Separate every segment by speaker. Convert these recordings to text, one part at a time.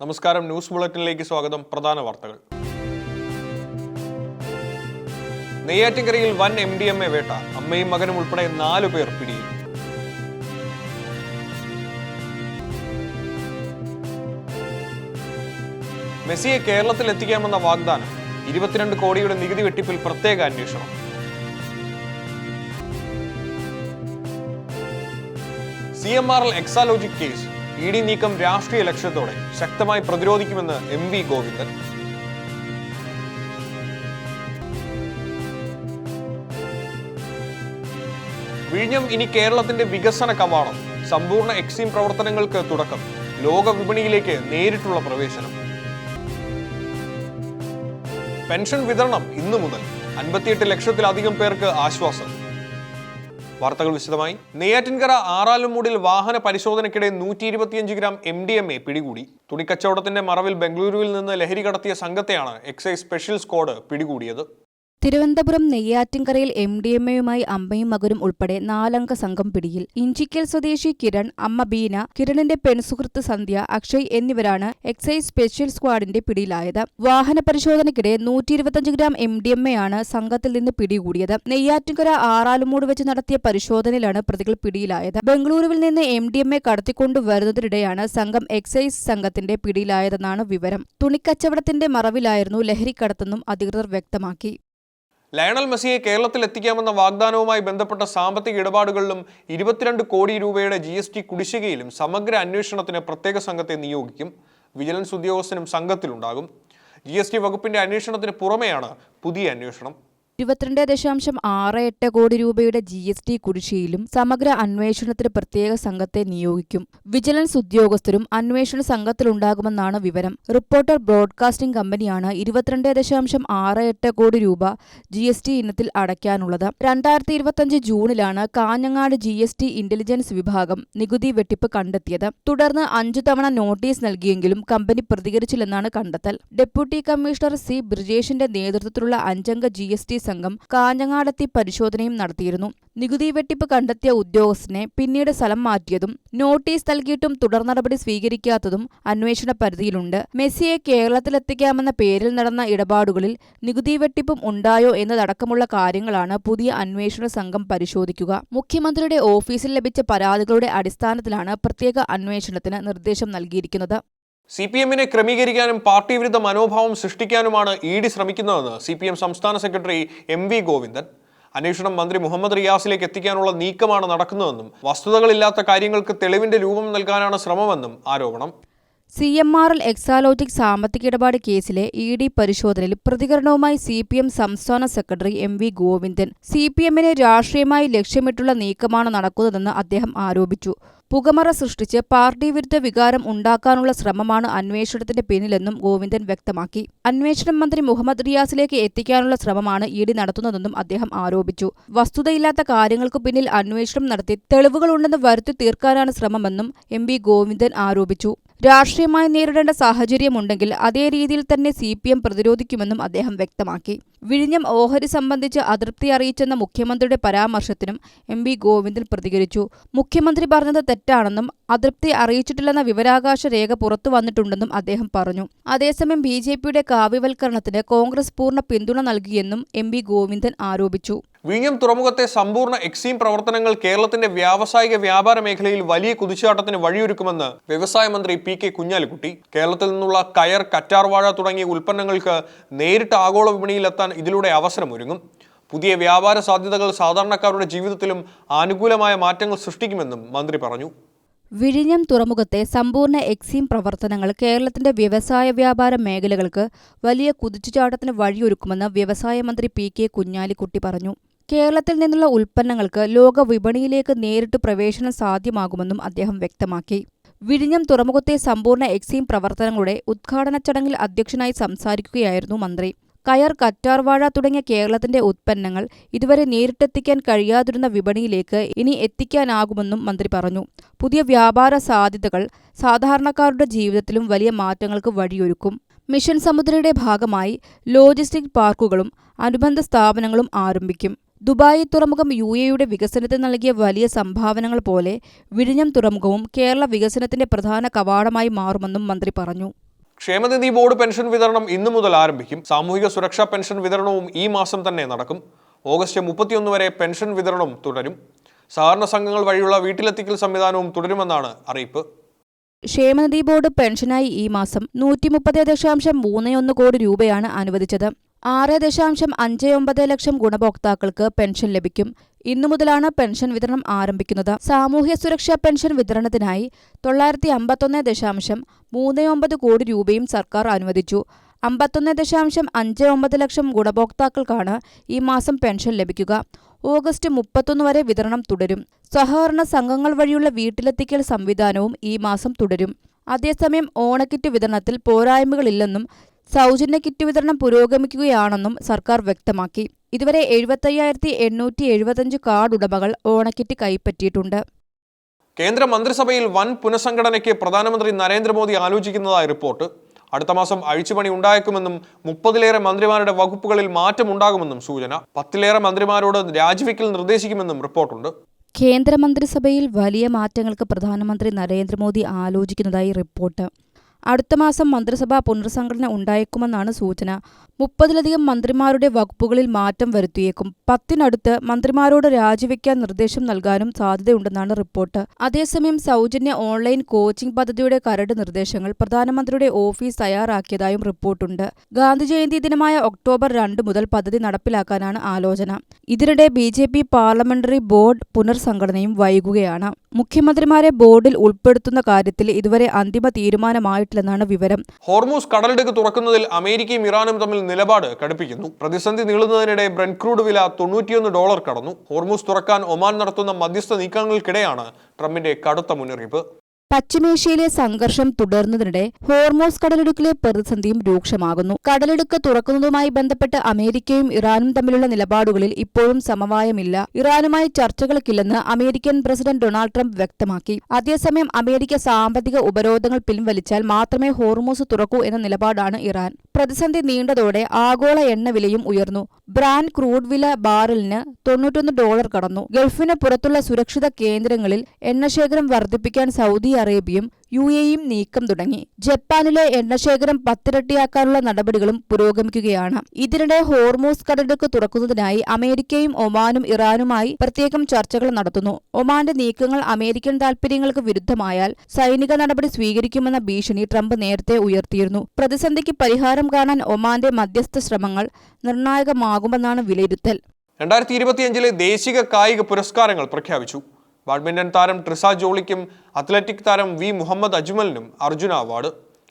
Speaker 1: നമസ്കാരം, ന്യൂസ് ബുള്ളറ്റിനിലേക്ക് സ്വാഗതം. പ്രധാന വാർത്തകൾ. നെയ്യാറ്റിൻകരയിൽ വൻ MDMA വേട്ട. അമ്മയും മകനും ഉൾപ്പെടെ 4 പേർ പിടിയിൽ. മെസ്സിയെ കേരളത്തിൽ എത്തിക്കാമെന്ന വാഗ്ദാനം. 22 കോടിയുടെ നികുതി വെട്ടിപ്പിൽ പ്രത്യേക അന്വേഷണം. CMRL Exalogic case. ED നീക്കം രാഷ്ട്രീയ ലക്ഷ്യത്തോടെ ശക്തമായി പ്രതിരോധിക്കുമെന്ന് MV ഗോവിന്ദൻ. വിഴിഞ്ഞം ഇനി കേരളത്തിന്റെ വികസന കവാടം. സമ്പൂർണ്ണ എക്സിം പ്രവർത്തനങ്ങൾക്ക് തുടക്കം. ലോക വിപണിയിലേക്ക് നേരിട്ടുള്ള പ്രവേശനം. പെൻഷൻ വിതരണം ഇന്നു മുതൽ. 58 ലക്ഷത്തിലധികം പേർക്ക് ആശ്വാസം. വാർത്തകൾ വിശദമായി. നെയ്യാറ്റിൻകര ആറാലുംമൂടിൽ വാഹന പരിശോധനയ്ക്കിടെ 125 ഗ്രാം MDMA പിടികൂടി. തുണിക്കച്ചവടത്തിന്റെ മറവിൽ ബംഗളൂരുവിൽ നിന്ന് ലഹരി കടത്തിയ സംഘത്തെയാണ് എക്സൈസ് സ്പെഷ്യൽ സ്ക്വാഡ് പിടികൂടിയത്.
Speaker 2: തിരുവനന്തപുരം നെയ്യാറ്റിൻകരയിൽ MDMAയുമായി അമ്മയും മകനും ഉൾപ്പെടെ 4 അംഗ സംഘം പിടിയിൽ. ഇഞ്ചിക്കൽ സ്വദേശി കിരൺ, അമ്മ ബീന, കിരണിന്റെ പെൺസുഹൃത്ത് സന്ധ്യ, അക്ഷയ് എന്നിവരാണ് എക്സൈസ് സ്പെഷ്യൽ സ്ക്വാഡിന്റെ പിടിയിലായത്. വാഹന പരിശോധനയ്ക്കിടെ 125 ഗ്രാം MDMAയാണ് സംഘത്തിൽ നിന്ന് പിടികൂടിയത്. നെയ്യാറ്റിൻകര ആറാലുമൂട് വെച്ച് നടത്തിയ പരിശോധനയിലാണ് പ്രതികൾ പിടിയിലായത്. ബംഗളൂരുവിൽ നിന്ന് MDMA കടത്തിക്കൊണ്ടുവരുന്നതിനിടെയാണ് സംഘം എക്സൈസ് സംഘത്തിന്റെ പിടിയിലായതെന്നാണ് വിവരം. തുണിക്കച്ചവടത്തിന്റെ മറവിലായിരുന്നു ലഹരിക്കടത്തെന്നും അധികൃതർ വ്യക്തമാക്കി.
Speaker 1: ലയണൽ മെസ്സിയെ കേരളത്തിൽ എത്തിക്കാമെന്ന വാഗ്ദാനവുമായി ബന്ധപ്പെട്ട സാമ്പത്തിക ഇടപാടുകളിലും 22 കോടി രൂപയുടെ GST കുടിശ്ശികയിലും സമഗ്ര അന്വേഷണത്തിന് പ്രത്യേക സംഘത്തെ നിയോഗിക്കും. വിജിലൻസ് ഉദ്യോഗസ്ഥനും സംഘത്തിലുണ്ടാകും. GST വകുപ്പിന്റെ അന്വേഷണത്തിന് പുറമെയാണ് പുതിയ അന്വേഷണം.
Speaker 2: 22.68 കോടി രൂപയുടെ GST കുടിശ്ശികയിലും സമഗ്ര അന്വേഷണത്തിന് പ്രത്യേക സംഘത്തെ നിയോഗിക്കും. വിജിലൻസ് ഉദ്യോഗസ്ഥരും അന്വേഷണ സംഘത്തിലുണ്ടാകുമെന്നാണ് വിവരം. റിപ്പോർട്ടർ ബ്രോഡ്കാസ്റ്റിംഗ് കമ്പനിയാണ് 22.68 കോടി രൂപ GST ഇനത്തിൽ അടയ്ക്കാനുള്ളത്. 2025 ജൂണിലാണ് കാഞ്ഞങ്ങാട് GST ഇന്റലിജൻസ് വിഭാഗം നികുതി വെട്ടിപ്പ് കണ്ടെത്തിയത്. തുടർന്ന് 5 തവണ നോട്ടീസ് നൽകിയെങ്കിലും കമ്പനി പ്രതികരിച്ചില്ലെന്നാണ് കണ്ടെത്തൽ. ഡെപ്യൂട്ടി കമ്മീഷണർ C ബ്രിജേഷിന്റെ നേതൃത്വത്തിലുള്ള 5 അംഗ GST സംഘം കാഞ്ഞങ്ങാടെത്തി പരിശോധനയും നടത്തിയിരുന്നു. നികുതി വെട്ടിപ്പ് കണ്ടെത്തിയ ഉദ്യോഗസ്ഥനെ പിന്നീട് സ്ഥലം മാറ്റിയതും നോട്ടീസ് നൽകിയിട്ടും തുടർ നടപടി സ്വീകരിക്കാത്തതും അന്വേഷണ പരിധിയിലുണ്ട്. മെസ്സിയെ കേരളത്തിലെത്തിക്കാമെന്ന പേരിൽ നടന്ന ഇടപാടുകളിൽ നികുതി വെട്ടിപ്പും ഉണ്ടായോ എന്നതടക്കമുള്ള കാര്യങ്ങളാണ് പുതിയ അന്വേഷണ സംഘം പരിശോധിക്കുക. മുഖ്യമന്ത്രിയുടെ ഓഫീസിൽ ലഭിച്ച പരാതികളുടെ അടിസ്ഥാനത്തിലാണ് പ്രത്യേക അന്വേഷണത്തിന് നിർദ്ദേശം നൽകിയിരിക്കുന്നത്.
Speaker 1: CPM-നെ ക്രമീകരിക്കാനും പാർട്ടി വിരുദ്ധ മനോഭാവം സൃഷ്ടിക്കാനുമാണ് ED ശ്രമിക്കുന്നതെന്ന് CPM സംസ്ഥാന സെക്രട്ടറി MV ഗോവിന്ദൻ. അന്വേഷണം മന്ത്രി മുഹമ്മദ് റിയാസിലേക്ക് എത്തിക്കാനുള്ള നീക്കമാണ് നടക്കുന്നതെന്നും വസ്തുതകളില്ലാത്ത കാര്യങ്ങൾക്ക് തെളിവിന്റെ രൂപം നൽകാനാണ് ശ്രമമെന്നും ആരോപണം.
Speaker 2: CMRL എക്സാലോജിക് സാമ്പത്തിക ഇടപാട് കേസിലെ ED പരിശോധനയിൽ പ്രതികരണവുമായി CPM സംസ്ഥാന സെക്രട്ടറി MV ഗോവിന്ദൻ. CPM-നെ രാഷ്ട്രീയമായി ലക്ഷ്യമിട്ടുള്ള നീക്കമാണ് നടക്കുന്നതെന്ന് അദ്ദേഹം ആരോപിച്ചു. പുകമറ സൃഷ്ടിച്ച് പാർട്ടി വിരുദ്ധ വികാരം ഉണ്ടാക്കാനുള്ള ശ്രമമാണ് അന്വേഷണത്തിന്റെ പിന്നിലെന്നും ഗോവിന്ദൻ വ്യക്തമാക്കി. അന്വേഷണം മന്ത്രി മുഹമ്മദ് റിയാസിലേക്ക് എത്തിക്കാനുള്ള ശ്രമമാണ് ED നടത്തുന്നതെന്നും അദ്ദേഹം ആരോപിച്ചു. വസ്തുതയില്ലാത്ത കാര്യങ്ങൾക്ക് പിന്നിൽ അന്വേഷണം നടത്തി തെളിവുകളുണ്ടെന്ന് വരുത്തി തീർക്കാനാണ് ശ്രമമെന്നും MV ഗോവിന്ദൻ ആരോപിച്ചു. രാഷ്ട്രീയമായി നേരിടേണ്ട സാഹചര്യമുണ്ടെങ്കിൽ അതേ രീതിയിൽ തന്നെ CPM പ്രതിരോധിക്കുമെന്നും അദ്ദേഹം വ്യക്തമാക്കി. വിഴിഞ്ഞം ഓഹരി സംബന്ധിച്ച് അതൃപ്തി അറിയിച്ചെന്ന മുഖ്യമന്ത്രിയുടെ പരാമർശത്തിനും MV ഗോവിന്ദൻ പ്രതികരിച്ചു. മുഖ്യമന്ത്രി പറഞ്ഞത് തെറ്റാണെന്നും അതൃപ്തി അറിയിച്ചിട്ടില്ലെന്ന വിവരാകാശ രേഖ പുറത്തു വന്നിട്ടുണ്ടെന്നും അദ്ദേഹം പറഞ്ഞു. അതേസമയം BJPയുടെ കാവ്യവൽക്കരണത്തിന് കോൺഗ്രസ് പൂർണ്ണ പിന്തുണ നൽകിയെന്നും MV ഗോവിന്ദൻ ആരോപിച്ചു.
Speaker 1: വിഴിഞ്ഞം തുറമുഖത്തെ സമ്പൂർണ്ണ എക്സിം പ്രവർത്തനങ്ങൾ കേരളത്തിന്റെ വ്യാവസായിക വ്യാപാര മേഖലയിൽ വലിയ കുതിച്ചുചാട്ടത്തിന് വഴിയൊരുക്കുമെന്ന് വ്യവസായ മന്ത്രി PK കുഞ്ഞാലിക്കുട്ടി. കേരളത്തിൽ നിന്നുള്ള കയർ, കറ്റാർവാഴ തുടങ്ങിയ ഉൽപ്പന്നങ്ങൾക്ക് നേരിട്ട് ആഗോള വിപണിയിലെത്താൻ ഇതിലൂടെ അവസരമൊരുങ്ങും. പുതിയ വ്യാപാര സാധ്യതകൾ സാധാരണക്കാരുടെ ജീവിതത്തിലും അനുകൂലമായ മാറ്റങ്ങൾ സൃഷ്ടിക്കുമെന്നും മന്ത്രി പറഞ്ഞു.
Speaker 2: വിഴിഞ്ഞം തുറമുഖത്തെ സമ്പൂർണ്ണ എക്സിം പ്രവർത്തനങ്ങൾ കേരളത്തിന്റെ വ്യവസായ വ്യാപാര മേഖലകൾക്ക് വലിയ കുതിച്ചുചാട്ടത്തിന് വഴിയൊരുക്കുമെന്ന് വ്യവസായ മന്ത്രി PK കുഞ്ഞാലിക്കുട്ടി പറഞ്ഞു. കേരളത്തിൽ നിന്നുള്ള ഉൽപ്പന്നങ്ങൾക്ക് ലോക വിപണിയിലേക്ക് നേരിട്ട് പ്രവേശനം സാധ്യമാകുമെന്നും അദ്ദേഹം വ്യക്തമാക്കി. വിഴിഞ്ഞം തുറമുഖത്തെ സമ്പൂർണ്ണ എക്സിം പ്രവർത്തനങ്ങളുടെ ഉദ്ഘാടന ചടങ്ങിൽ അധ്യക്ഷനായി സംസാരിക്കുകയായിരുന്നു മന്ത്രി. കയർ, കറ്റാർവാഴ തുടങ്ങിയ കേരളത്തിന്റെ ഉത്പന്നങ്ങൾ ഇതുവരെ നേരിട്ടെത്തിക്കാൻ കഴിയാതിരുന്ന വിപണിയിലേക്ക് ഇനി എത്തിക്കാനാകുമെന്നും മന്ത്രി പറഞ്ഞു. പുതിയ വ്യാപാര സാധ്യതകൾ സാധാരണക്കാരുടെ ജീവിതത്തിലും വലിയ മാറ്റങ്ങൾക്ക് വഴിയൊരുക്കും. മിഷൻ സമുദ്രയുടെ ഭാഗമായി ലോജിസ്റ്റിക് പാർക്കുകളും അനുബന്ധ സ്ഥാപനങ്ങളും ആരംഭിക്കും. ദുബായ് തുറമുഖം UAEയുടെ വികസനത്തിന് നൽകിയ വലിയ സംഭാവനകൾ പോലെ വിഴിഞ്ഞം തുറമുഖവും കേരള വികസനത്തിന്റെ പ്രധാന കവാടമായി മാറുമെന്നും മന്ത്രി പറഞ്ഞു.
Speaker 1: ക്ഷേമനിധി ബോർഡ് പെൻഷൻ വിതരണം ഇന്നു മുതൽ ആരംഭിക്കും. സാമൂഹിക സുരക്ഷാ പെൻഷൻ വിതരണവും ഈ മാസം തന്നെ നടക്കും. ഓഗസ്റ്റ് 31 വരെ പെൻഷൻ വിതരണം തുടരും. സഹകരണ സംഘങ്ങൾ വഴിയുള്ള വീട്ടിലെത്തിക്കൽ സംവിധാനവും തുടരുമെന്നാണ് അറിയിപ്പ്.
Speaker 2: ക്ഷേമനിധി ബോർഡ് പെൻഷനായി ഈ മാസം 130.31 കോടി രൂപയാണ് അനുവദിച്ചത്. 6.59 ലക്ഷം ഗുണഭോക്താക്കൾക്ക് പെൻഷൻ ലഭിക്കും. ഇന്നു മുതലാണ് പെൻഷൻ വിതരണം ആരംഭിക്കുന്നത്. സാമൂഹ്യ സുരക്ഷാ പെൻഷൻ വിതരണത്തിനായി 951.39 കോടി രൂപയും സർക്കാർ അനുവദിച്ചു. 51.59 ലക്ഷം ഗുണഭോക്താക്കൾക്കാണ് ഈ മാസം പെൻഷൻ ലഭിക്കുക. ഓഗസ്റ്റ് 31 വരെ വിതരണം തുടരും. സഹകരണ സംഘങ്ങൾ വഴിയുള്ള വീട്ടിലെത്തിക്കൽ സംവിധാനവും ഈ മാസം തുടരും. അതേസമയം ഓണക്കിറ്റ് വിതരണത്തിൽ പോരായ്മകളില്ലെന്നും സൗജന്യ കിറ്റ് വിതരണം പുരോഗമിക്കുകയാണെന്നും സർക്കാർ വ്യക്തമാക്കി. ഇതുവരെ 75,875 കാർഡ് ഉടമകൾ ഓണക്കിറ്റ് കൈപ്പറ്റിയിട്ടുണ്ട്.
Speaker 1: കേന്ദ്ര മന്ത്രിസഭയിൽ വൻ പുനഃസംഘടനയ്ക്ക് പ്രധാനമന്ത്രി നരേന്ദ്രമോദി ആലോചിക്കുന്നതായി റിപ്പോർട്ട്. അടുത്ത മാസം അഴിച്ചുപണി ഉണ്ടായേക്കുമെന്നും 30-ലേറെ മന്ത്രിമാരുടെ വകുപ്പുകളിൽ മാറ്റമുണ്ടാകുമെന്നും സൂചന. 10-ലേറെ മന്ത്രിമാരോട് രാജിവെക്കൽ നിർദ്ദേശിക്കുമെന്നും റിപ്പോർട്ടുണ്ട്.
Speaker 2: കേന്ദ്രമന്ത്രിസഭയിൽ വലിയ മാറ്റങ്ങൾക്ക് പ്രധാനമന്ത്രി നരേന്ദ്രമോദി ആലോചിക്കുന്നതായി റിപ്പോർട്ട്. അടുത്ത മാസം മന്ത്രിസഭാ പുനർസംഘടന ഉണ്ടായേക്കുമെന്നാണ് സൂചന. 30-ലധികം മന്ത്രിമാരുടെ വകുപ്പുകളിൽ മാറ്റം വരുത്തിയേക്കും. 10-നടുത്ത് മന്ത്രിമാരോട് രാജിവെക്കാൻ നിർദ്ദേശം നൽകാനും സാധ്യതയുണ്ടെന്നാണ് റിപ്പോർട്ട്. അതേസമയം സൗജന്യ ഓൺലൈൻ കോച്ചിംഗ് പദ്ധതിയുടെ കരട് നിർദ്ദേശങ്ങൾ പ്രധാനമന്ത്രിയുടെ ഓഫീസ് തയ്യാറാക്കിയതായും റിപ്പോർട്ടുണ്ട്. ഗാന്ധി ജയന്തി ദിനമായ ഒക്ടോബർ 2 മുതൽ പദ്ധതി നടപ്പിലാക്കാനാണ് ആലോചന. ഇതിനിടെ BJP പാർലമെന്ററി ബോർഡ് പുനർസംഘടനയും വൈകുകയാണ്. മുഖ്യമന്ത്രിമാരെ ബോർഡിൽ ഉൾപ്പെടുത്തുന്ന കാര്യത്തിൽ ഇതുവരെ അന്തിമ തീരുമാനമായിട്ടില്ലെന്നാണ് വിവരം.
Speaker 1: ഹോർമൂസ് കടലിടുക്ക് തുറക്കുന്നതിൽ അമേരിക്കയും ഇറാനും തമ്മിൽ നിലപാട് കടുപ്പിക്കുന്നു. പ്രതിസന്ധി നീളുന്നതിനിടെ ബ്രെന്റ് ക്രൂഡ് വില $91 കടന്നു. ഹോർമൂസ് തുറക്കാൻ ഒമാൻ നടത്തുന്ന മധ്യസ്ഥ നീക്കങ്ങൾക്കിടെയാണ് ട്രംപിന്റെ കടുത്ത മുന്നറിയിപ്പ്.
Speaker 2: പശ്ചിമേഷ്യയിലെ സംഘർഷം തുടർന്നതിനിടെ ഹോർമൂസ് കടലിടുക്കിലെ പ്രതിസന്ധിയും രൂക്ഷമാകുന്നു. കടലിടുക്ക് തുറക്കുന്നതുമായി ബന്ധപ്പെട്ട് അമേരിക്കയും ഇറാനും തമ്മിലുള്ള നിലപാടുകളിൽ ഇപ്പോഴും സമവായമില്ല. ഇറാനുമായി ചർച്ചകൾക്കില്ലെന്ന് അമേരിക്കൻ പ്രസിഡന്റ് ഡൊണാൾഡ് ട്രംപ് വ്യക്തമാക്കി. അതേസമയം അമേരിക്ക സാമ്പത്തിക ഉപരോധങ്ങൾ പിൻവലിച്ചാൽ മാത്രമേ ഹോർമൂസ് തുറക്കൂ എന്ന നിലപാടാണ് ഇറാൻ. പ്രതിസന്ധി നീണ്ടതോടെ ആഗോള എണ്ണവിലയും ഉയർന്നു. ബ്രാൻഡ് ക്രൂഡ് വില ബാരലിന് $91 കടന്നു. ഗൾഫിന് പുറത്തുള്ള സുരക്ഷിത കേന്ദ്രങ്ങളിൽ എണ്ണശേഖരം വർദ്ധിപ്പിക്കാൻ സൗദി അറേബ്യയും UAEയും നീക്കം തുടങ്ങി. ജപ്പാനിലെ എണ്ണശേഖരം 10 ഇരട്ടിയാക്കാനുള്ള നടപടികളും പുരോഗമിക്കുകയാണ്. ഇതിനിടെ ഹോർമൂസ് കടലിടുക്ക് തുറക്കുന്നതിനായി അമേരിക്കയും ഒമാനും ഇറാനുമായി പ്രത്യേകം ചർച്ചകൾ നടത്തുന്നു. ഒമാന്റെ നീക്കങ്ങൾ അമേരിക്കൻ താൽപര്യങ്ങൾക്ക് വിരുദ്ധമായാൽ സൈനിക നടപടി സ്വീകരിക്കുമെന്ന ഭീഷണി ട്രംപ് നേരത്തെ ഉയർത്തിയിരുന്നു. പ്രതിസന്ധിക്ക് പരിഹാരം കാണാൻ ഒമാന്റെ മധ്യസ്ഥ ശ്രമങ്ങൾ നിർണായകമാകുമെന്നാണ് വിലയിരുത്തൽ.
Speaker 1: 2025 ദേശീയ കായിക പുരസ്കാരങ്ങൾ പ്രഖ്യാപിച്ചു. ബാഡ്മിന്റൺ താരം ട്രിസ ജോളിക്കും അത്ലറ്റിക് താരം V മുഹമ്മദ് അജ്മലിനും അർജുന അവാർഡ്.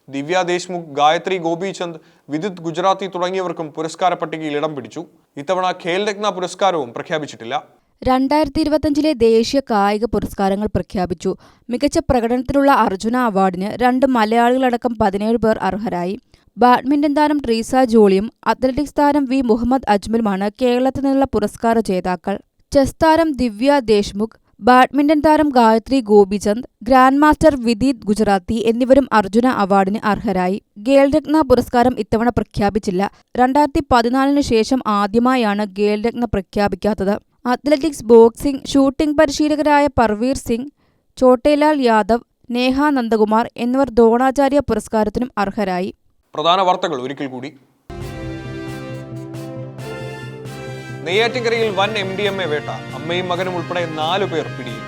Speaker 1: ദിവ്യ ദേശ്മുഖ്, ഗായത്രി ഗോപിചന്ദ്, വിദിത് ഗുജറാത്തി തുടങ്ങിയവർക്കും പുരസ്കാര പട്ടികയിൽ ഇടം പിടിച്ചു. ഇത്തവണ ഖേൽ രത്ന പുരസ്കാരവും പ്രഖ്യാപിച്ചിട്ടില്ല.
Speaker 2: 2025 ദേശീയ കായിക പുരസ്കാരങ്ങൾ പ്രഖ്യാപിച്ചു. മികച്ച പ്രകടനത്തിലുള്ള അർജുന അവാർഡിന് 2 മലയാളികളടക്കം 17 പേർ അർഹരായി. ബാഡ്മിന്റൺ താരം ട്രീസ ജോളിയും അത്ലറ്റിക്സ് താരം V മുഹമ്മദ് അജ്മലുമാണ് കേരളത്തിൽ നിന്നുള്ള പുരസ്കാര ജേതാക്കൾ. ചെസ് താരം ദിവ്യ ദേശ്മുഖ്, ബാഡ്മിന്റൺ താരം ഗായത്രി ഗോപിചന്ദ്, ഗ്രാൻഡ് മാസ്റ്റർ വിദീത് ഗുജറാത്തി എന്നിവരും അർജുന അവാർഡിന് അർഹരായി. ഖേൽ രത്ന പുരസ്കാരം ഇത്തവണ പ്രഖ്യാപിച്ചില്ല. 2014 ശേഷം ആദ്യമായാണ് ഖേൽ രത്ന പ്രഖ്യാപിക്കാത്തത്. അത്ലറ്റിക്സ്, ബോക്സിംഗ്, ഷൂട്ടിംഗ് പരിശീലകരായ പർവീർ സിംഗ്, ചോട്ടേലാൽ യാദവ്, നേഹ നന്ദകുമാർ എന്നിവർ ദ്രോണാചാര്യ പുരസ്കാരത്തിനും അർഹരായി.
Speaker 1: പ്രധാന വാർത്തകൾ ഒരിക്കൽ കൂടി. നെയ്യാറ്റിൻകരയിൽ വൻ MDMA വേട്ട. അമ്മയും മകനും ഉൾപ്പെടെ 4 പേർ പിടിയിൽ.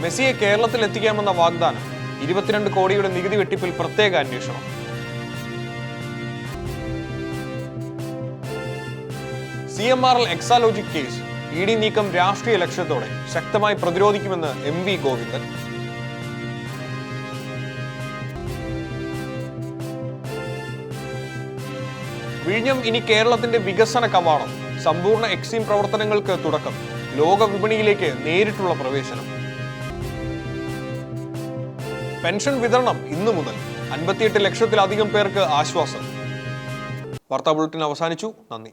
Speaker 1: മെസ്സിയെ കേരളത്തിൽ എത്തിക്കാമെന്ന വാഗ്ദാനം. 22 കോടിയുടെ നികുതി വെട്ടിപ്പിൽ പ്രത്യേക അന്വേഷണം. CMRL എക്സാലോജിക് കേസ് ED നീക്കം രാഷ്ട്രീയ ലക്ഷ്യത്തോടെ ശക്തമായി പ്രതിരോധിക്കുമെന്ന് MV ഗോവിന്ദൻ. വിഴിഞ്ഞം ഇനി കേരളത്തിന്റെ വികസന കവാടം. സമ്പൂർണ്ണ എക്സീം പ്രവർത്തനങ്ങൾക്ക് തുടക്കം. ലോക വിപണിയിലേക്ക് നേരിട്ടുള്ള പ്രവേശനം. പെൻഷൻ വിതരണം ഇന്നു മുതൽ. 58 ലക്ഷത്തിലധികം പേർക്ക് ആശ്വാസം. വാർത്താ ബുള്ളറ്റിൻ അവസാനിച്ചു. നന്ദി.